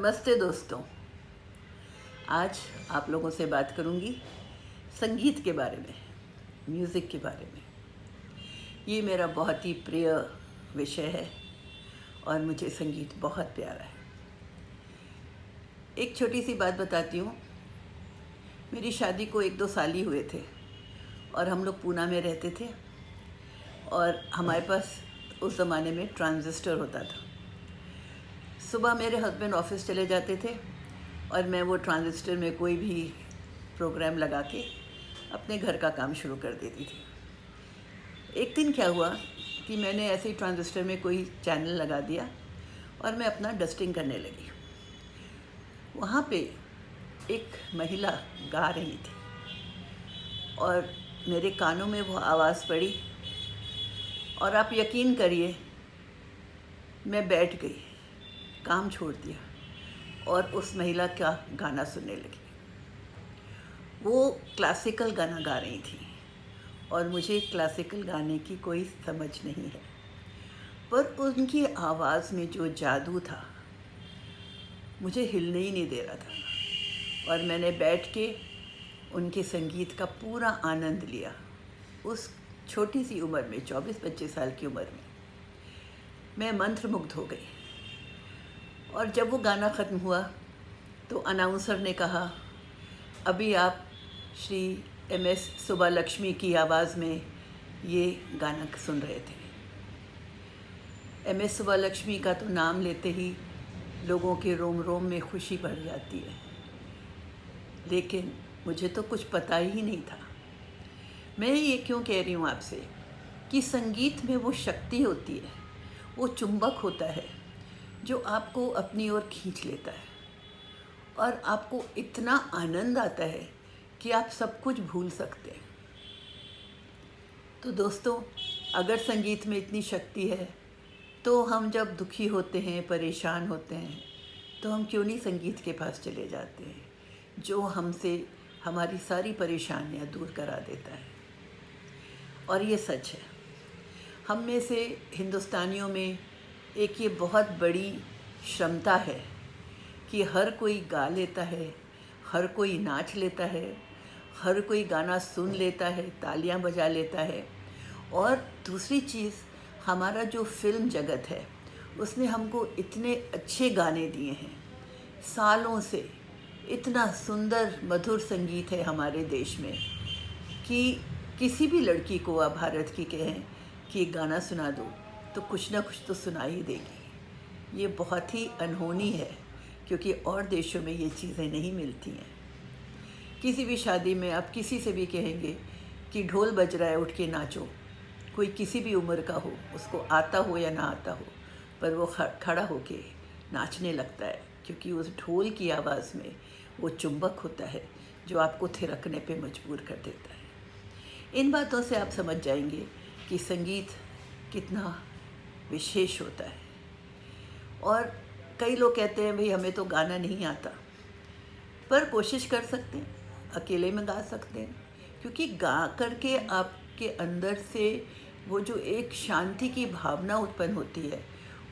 नमस्ते दोस्तों। आज आप लोगों से बात करूंगी संगीत के बारे में, म्यूज़िक के बारे में। ये मेरा बहुत ही प्रिय विषय है और मुझे संगीत बहुत प्यारा है। एक छोटी सी बात बताती हूँ। मेरी शादी को 1-2 साल ही हुए थे और हम लोग पूना में रहते थे और हमारे पास उस ज़माने में ट्रांजिस्टर होता था। सुबह मेरे हस्बैंड ऑफिस चले जाते थे और मैं वो ट्रांजिस्टर में कोई भी प्रोग्राम लगा के अपने घर का काम शुरू कर देती थी। एक दिन क्या हुआ कि मैंने ऐसे ही ट्रांजिस्टर में कोई चैनल लगा दिया और मैं अपना डस्टिंग करने लगी। वहाँ पे एक महिला गा रही थी और मेरे कानों में वो आवाज़ पड़ी और आप यकीन करिए, मैं बैठ गई, काम छोड़ दिया और उस महिला का गाना सुनने लगी। वो क्लासिकल गाना गा रही थी और मुझे क्लासिकल गाने की कोई समझ नहीं है, पर उनकी आवाज़ में जो जादू था मुझे हिलने ही नहीं दे रहा था और मैंने बैठ के उनके संगीत का पूरा आनंद लिया। उस छोटी सी उम्र में, 24-25 साल की उम्र में, मैं मंत्रमुग्ध हो गई। और जब वो गाना ख़त्म हुआ तो अनाउंसर ने कहा, अभी आप श्री MS सुब्बालक्ष्मी की आवाज़ में ये गाना सुन रहे थे। MS सुब्बालक्ष्मी का तो नाम लेते ही लोगों के रोम रोम में खुशी बढ़ जाती है, लेकिन मुझे तो कुछ पता ही नहीं था। मैं ये क्यों कह रही हूँ आपसे कि संगीत में वो शक्ति होती है, वो चुंबक होता है जो आपको अपनी ओर खींच लेता है और आपको इतना आनंद आता है कि आप सब कुछ भूल सकते हैं। तो दोस्तों, अगर संगीत में इतनी शक्ति है तो हम जब दुखी होते हैं, परेशान होते हैं, तो हम क्यों नहीं संगीत के पास चले जाते हैं जो हमसे हमारी सारी परेशानियां दूर करा देता है। और ये सच है। हम में से हिंदुस्तानियों में एक ये बहुत बड़ी क्षमता है कि हर कोई गा लेता है, हर कोई नाच लेता है, हर कोई गाना सुन लेता है, तालियां बजा लेता है। और दूसरी चीज़, हमारा जो फिल्म जगत है उसने हमको इतने अच्छे गाने दिए हैं। सालों से इतना सुंदर मधुर संगीत है हमारे देश में कि किसी भी लड़की को आप भारत की कहें कि गाना सुना दो तो कुछ ना कुछ तो सुना ही देगी। ये बहुत ही अनहोनी है क्योंकि और देशों में ये चीज़ें नहीं मिलती हैं। किसी भी शादी में आप किसी से भी कहेंगे कि ढोल बज रहा है, उठ के नाचो, कोई किसी भी उम्र का हो, उसको आता हो या ना आता हो, पर वो खड़ा होके नाचने लगता है क्योंकि उस ढोल की आवाज़ में वो चुंबक होता है जो आपको थिरकने पे मजबूर कर देता है। इन बातों से आप समझ जाएंगे कि संगीत कितना विशेष होता है। और कई लोग कहते हैं भाई हमें तो गाना नहीं आता, पर कोशिश कर सकते हैं, अकेले में गा सकते हैं, क्योंकि गा करके आपके अंदर से वो जो एक शांति की भावना उत्पन्न होती है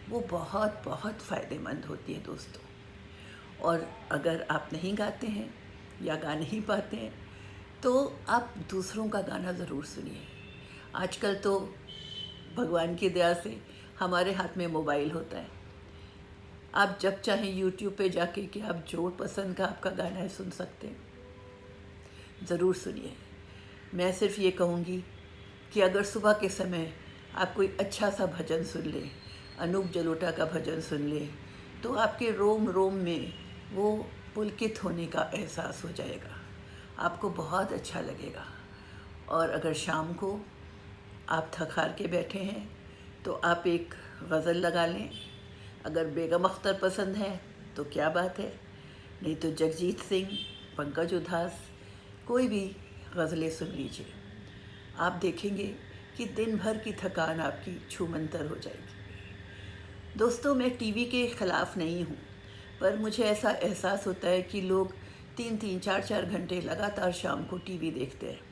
वो बहुत बहुत फ़ायदेमंद होती है दोस्तों। और अगर आप नहीं गाते हैं या गा नहीं पाते हैं तो आप दूसरों का गाना ज़रूर सुनिए। आजकल तो भगवान की दया से हमारे हाथ में मोबाइल होता है। आप जब चाहें यूट्यूब पे जाके कि आप जो पसंद का आपका गाना है सुन सकते हैं, ज़रूर सुनिए। मैं सिर्फ ये कहूँगी कि अगर सुबह के समय आप कोई अच्छा सा भजन सुन लें, अनूप जलोटा का भजन सुन लें, तो आपके रोम रोम में वो पुलकित होने का एहसास हो जाएगा, आपको बहुत अच्छा लगेगा। और अगर शाम को आप थक हार के बैठे हैं तो आप एक गज़ल लगा लें। अगर बेगम अख्तर पसंद है तो क्या बात है, नहीं तो जगजीत सिंह, पंकज उधास, कोई भी गज़लें सुन लीजिए। आप देखेंगे कि दिन भर की थकान आपकी छूमंतर हो जाएगी। दोस्तों, मैं टीवी के ख़िलाफ़ नहीं हूँ, पर मुझे ऐसा एहसास होता है कि लोग 3-3, 4-4 घंटे लगातार शाम को टीवी देखते हैं।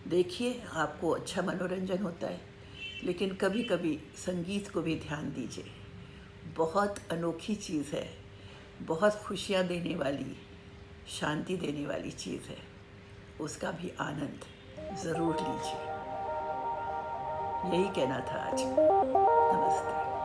देखिए, आपको अच्छा मनोरंजन होता है, लेकिन कभी कभी संगीत को भी ध्यान दीजिए। बहुत अनोखी चीज़ है बहुत खुशियाँ देने वाली, शांति देने वाली चीज़ है। उसका भी आनंद ज़रूर लीजिए। यही कहना था आज। नमस्ते।